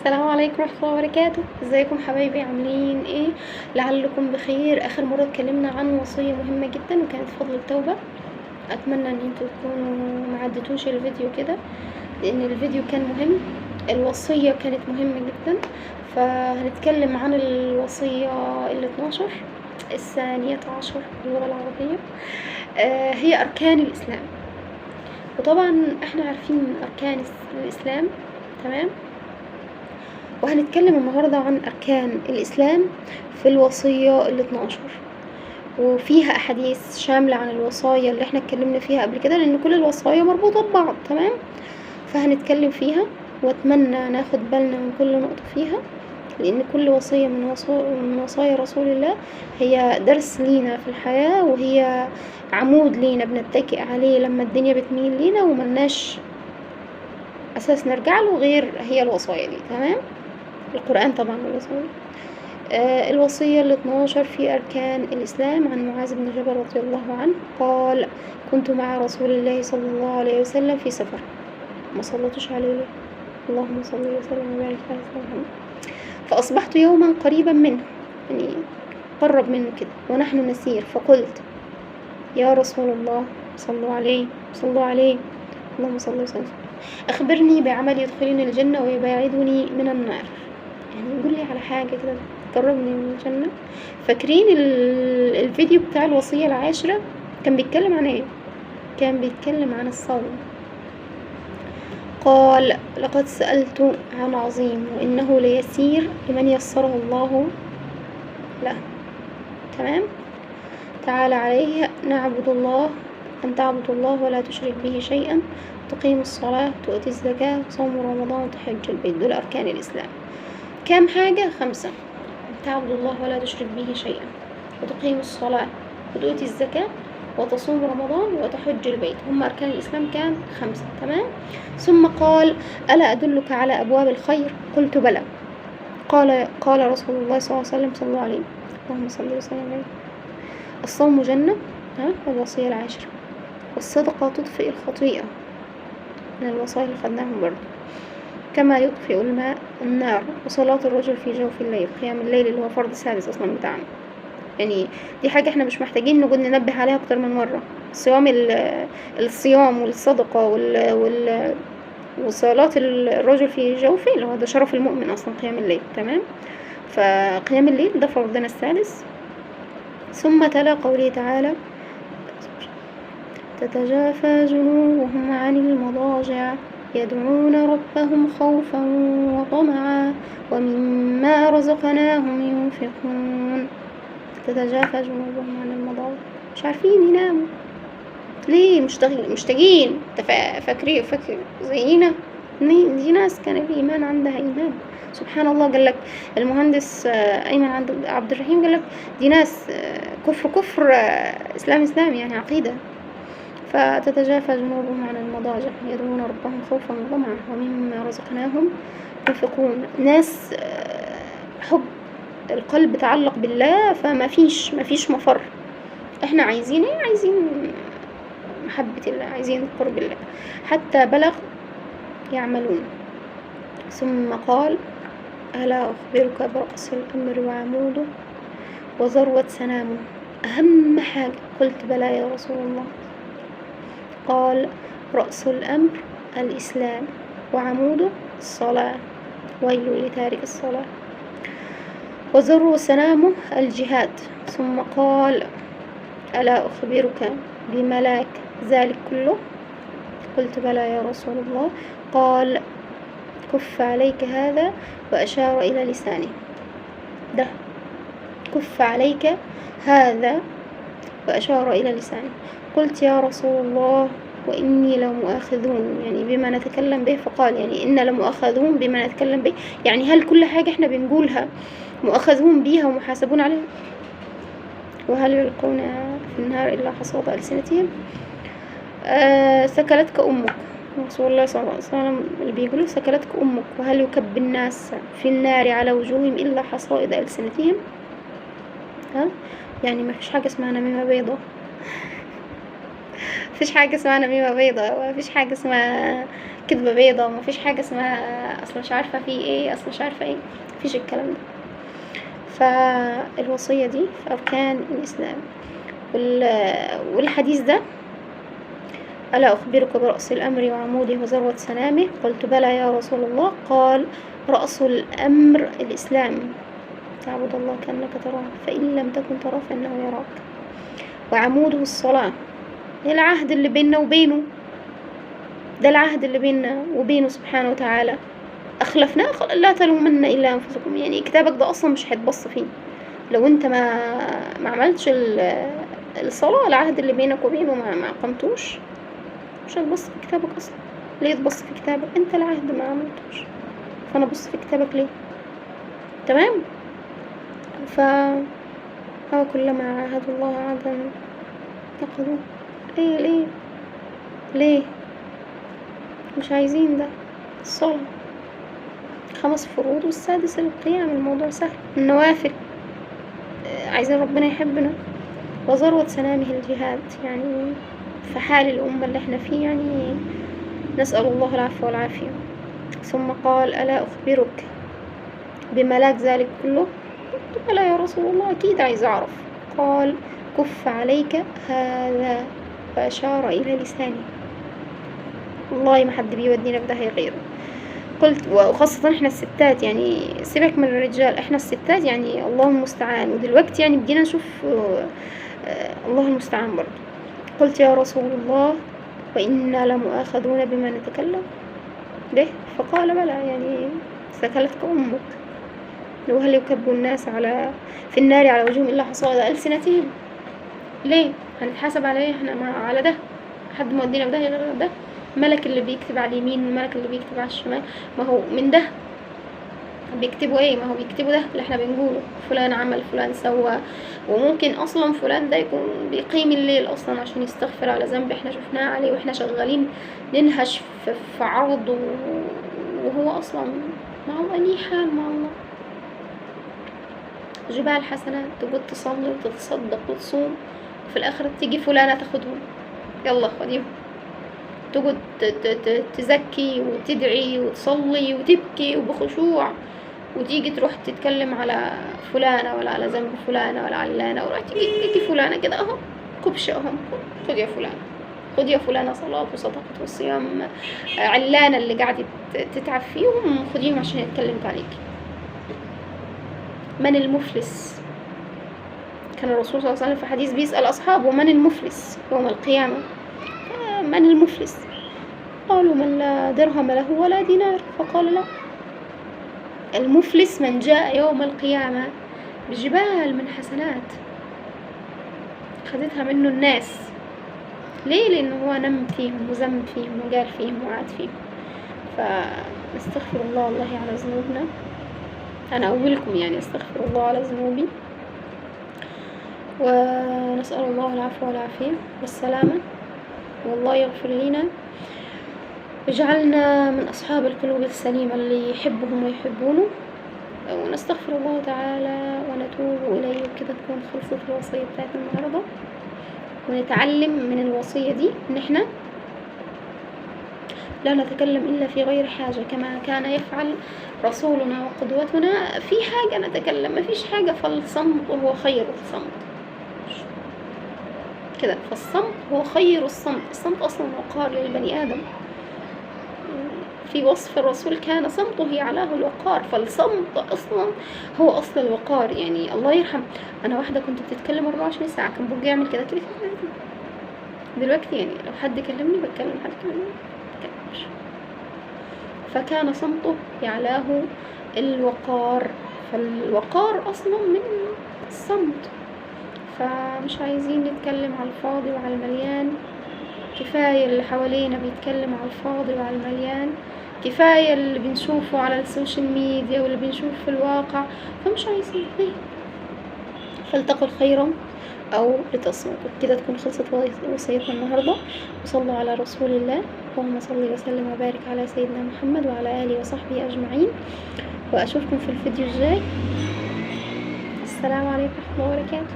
السلام عليكم ورحمة الله وبركاته. ازيكم حبايبي، عاملين ايه؟ لعلكم بخير. اخر مرة اتكلمنا عن وصية مهمة جدا وكانت فضل التوبة. اتمنى ان انتوا تكونوا معدتوش الفيديو كده، لان الفيديو كان مهم. الوصية كانت مهمة جدا. فهنتكلم عن الوصية ال12 الثانية عشر باللغة العربية. هي اركان الاسلام. وطبعا احنا عارفين اركان الاسلام، تمام. وهنتكلم النهاردة عن أركان الإسلام في الوصية ال12، وفيها أحاديث شاملة عن الوصايا اللي احنا اتكلمنا فيها قبل كده، لأن كل الوصايا مربوطة ببعض، تمام. فهنتكلم فيها، واتمنى ناخد بالنا من كل نقطة فيها، لأن كل وصية من وصايا رسول الله هي درس لينا في الحياة، وهي عمود لينا بنتكئ عليه لما الدنيا بتميل لينا وملناش أساس نرجع له غير هي الوصايا دي، تمام. القرآن طبعا الوصية. الوصية ال12 في أركان الإسلام. عن معاذ بن جبل رضي الله عنه قال: كنت مع رسول الله صلى الله عليه وسلم في سفر. ما صلتش عليه ليه؟ اللهم صل وسلم وبارك على سيدنا محمد. فأصبحت يوما قريبا منه، يعني قرب منه كده، ونحن نسير، فقلت: يا رسول الله، صلوا عليه اللهم صل وسلم، أخبرني بعمل يدخلني الجنة ويباعدني من النار. يعني يقول لي على حاجة كده تقربني من الجنة. فاكرين الفيديو بتاع الوصية العاشرة كان بيتكلم عن ايه؟ كان بيتكلم عن الصوم. قال: لقد سألت عن عظيم وإنه ليسير لمن يسره الله له، تمام. تعالى عليه نعبد الله، أن تعبد الله ولا تشرك به شيئا، تقيم الصلاة، تؤتي الزكاة، تصوم رمضان، وتحج البيت. دول أركان الإسلام. كام حاجة؟ 5. تعبد الله ولا تشرك به شيئا، وتقيم الصلاة، وتؤتي الزكاة، وتصوم رمضان، وتحج البيت. هم أركان الإسلام كان 5، تمام. ثم قال: ألا أدلك على أبواب الخير؟ قلت: بلى. قال رسول الله صلى الله عليه وسلم: صلوا عليه اللهم صل وسلم عليه. الصوم جنة، الوصية العاشرة. والصدقة تطفئ الخطيئة، من الوصايا اللي خدناهم برضه. كما يطفئ الماء النار. وصلاة الرجل في جوف الليل، قيام الليل اللي هو فرض سادس أصلا بتاعنا. يعني دي حاجة احنا مش محتاجين نقعد ننبه عليها أكتر من مرة. الصيام والصدقة وصلاة الرجل في جوفه اللي هو ده شرف المؤمن أصلا، قيام الليل، تمام. فقيام الليل ده فرضنا السادس. ثم تلا قوله تعالى: تتجافى جنوبهم عن المضاجع يدعون ربهم خوفا وطمعا ومما رزقناهم ينفقون. تتجافى جنوبهم عن المضاجع، مش عارفين يناموا ليه؟ مشتاقين. فاكر زينا. دي ناس كان الإيمان عندها إيمان، سبحان الله. قال لك المهندس أيمن عبد الرحيم، قال لك دي ناس كفر، إسلام، يعني عقيدة. فتتجافى جنوبهم عن المضاجع يدعون ربهم خوفا وطمعا ومما رزقناهم ينفقون. ناس حب القلب تعلق بالله، فما فيش مفر. احنا عايزين ايه؟ عايزين محبة الله، عايزين قرب الله، حتى بلغ يعملون. ثم قال: ألا أخبرك برأس الأمر وعموده وذروة سنامه؟ أهم حاجة. قلت: بلى يا رسول الله. قال: رأس الأمر الإسلام، وعموده الصلاة، ويل لتارك الصلاة، وذروة سنامه الجهاد. ثم قال: ألا أخبرك بملاك ذلك كله؟ قلت: بلى يا رسول الله. قال: كف عليك هذا، وأشار إلى لسانه. ده كف عليك هذا، وأشار إلى لسانه. قلت: يا رسول الله، وإني لمؤاخذون يعني بما نتكلم به. فقال: يعني إن لمؤاخذون بما نتكلم به، يعني هل كل حاجة احنا بنقولها مؤاخذون بيها ومحاسبون عليها؟ وهل يلقون في النار إلا حصاد ألسنتهم؟ سكلتك أمك. رسول الله صلى الله عليه وسلم اللي بيقولوا سكلتك أمك. وهل يكب الناس في النار على وجوههم إلا حصائد ألسنتهم؟ يعني ما فيش حاجة اسمها نميمة بيضة، مفيش حاجة اسمها نميمة بيضة، ومفيش حاجة اسمها كدبة بيضة، ومفيش حاجة اسمها أصل مش عارفة في ايه، أصل مش عارفة ايه، مفيش الكلام ده. فالوصية دي في أركان الإسلام. والحديث ده: ألا أخبرك برأس الأمر وعموده وذروة سنامه؟ قلت بلى يا رسول الله. قال: رأس الأمر الإسلام، تعبد الله كأنك تراه، فإن لم تكن تراه فإنه يراك. وعموده الصلاة، العهد اللي بيننا وبينه، ده العهد اللي بيننا وبينه سبحانه وتعالى. أخلفناه لا تلومن إلا أنفسكم. يعني كتابك ده أصلا مش هتبص فيه لو أنت ما عملتش الصلاة. العهد اللي بينك وبينه ما قمتوش، مش هتبص في كتابك أصلا. ليه تبص في كتابك؟ أنت العهد ما عملتوش، فأنا بص في كتابك ليه؟ تمام. كلما عاهدوا الله عهدا نقضوه. ليه مش عايزين ده؟ الصلاة 5 فروض والسادس القيام. الموضوع سهل. النوافل، عايزين ربنا يحبنا. وذروة سنامه الجهاد، يعني في حال الأمة اللي احنا فيه، يعني نسأل الله العفو والعافية. ثم قال: ألا أخبرك بملاك ذلك كله؟ قلت: بلى يا رسول الله، أكيد عايز أعرف. قال: كف عليك هذا، فأشار إلى لسانه. والله ما حد بيودينا في داهية غيره. قلت: وخاصة احنا الستات، يعني سيبك من الرجال، احنا الستات يعني الله المستعان. ودلوقتي يعني بدينا نشوف الله المستعان برضه. قلت: يا رسول الله، وإنا لمؤاخذون بما نتكلم به؟ فقال: بلى، يعني سكلتك أمك. لو هل يكب الناس في النار على وجوههم إلا حصائد ألسنتهم؟ ليه هنتحاسب على ايه؟ احنا ما على ده حد مودينا في ده غير ده؟ الملك اللي بيكتب على اليمين والملك اللي بيكتب على الشمال، ما هو من ده بيكتبوا ايه؟ ما هو بيكتبوا ده اللي احنا بنقوله، فلان عمل، فلان سوى. وممكن اصلا فلان ده يكون بيقيم الليل اصلا عشان يستغفر على ذنب احنا شفناه عليه، واحنا شغالين ننهش في عرض، وهو اصلا مع الله ليه حال مع الله. جبال حسنات، تقعد تصلي وتتصدق وتصوم، وفي الاخر تيجي فلانة تاخدهم، يلا خديهم. تقعد تزكي وتدعي وتصلي وتبكي وبخشوع، وتيجي تروح تتكلم على فلانة ولا على ذنب فلانة ولا علانة، وراح تيجي فلانة كده اهو كبشة اهو، خد يا فلانة، خد يا فلانة صلاة وصدقة وصيام، علانة اللي قاعدة تتعب فيهم خديهم عشان يتكلمت عليك. من المفلس؟ كان الرسول صلى الله عليه وسلم في حديث بيسأل أصحابه: من المفلس يوم القيامة؟ من المفلس؟ قالوا: من لا درهم له ولا دينار. فقال: لا، المفلس من جاء يوم القيامة بجبال من حسنات خدتها منه الناس. ليه؟ لأنه هو نم فيهم وزم فيهم وقال فيهم وعاد فيهم. فنستغفر الله على ذنوبنا. أنا أولكم يعني أستغفر الله على ذنوبي، ونسأل الله العفو والعافية والسلامة، والله يغفر لنا، اجعلنا من أصحاب القلوب السليمة اللي يحبهم ويحبونه. ونستغفر الله تعالى ونتوب إليه. كده تكون خلصت الوصية بتاعتنا النهاردة، ونتعلم من الوصية دي إن احنا لا نتكلم إلا في غير حاجة، كما كان يفعل رسولنا وقدوتنا. في حاجة نتكلم، ما فيش حاجة، فالصمت هو خير الصمت كده. فالصمت هو خير الصمت. الصمت أصلا وقار للبني آدم. في وصف الرسول: كان صمته يعلاه الوقار. فالصمت أصلا هو أصل الوقار. يعني الله يرحم، أنا واحدة كنت بتتكلم 24 ساعة كان بوجي يعمل كده كده. دلوقتي يعني لو حد كلمني بتكلم، حد كلمني بتكلمش. فكان صمته يعلاه الوقار. فالوقار أصلا من الصمت. فمش عايزين نتكلم على الفاضي وعلى المليان. كفاية اللي حوالينا بيتكلم على الفاضي وعلى المليان. كفاية اللي بنشوفه على السوشيال ميديا واللي بنشوفه في الواقع. فمش عايزين فالتقوا خيرا أو لتصمتوا. كده تكون خلصت وصيتنا النهاردة. وصلوا على رسول الله، اللهم صل وسلم وبارك على سيدنا محمد وعلى آله وصحبه أجمعين. وأشوفكم في الفيديو الجاي. السلام عليكم ورحمة الله وبركاته.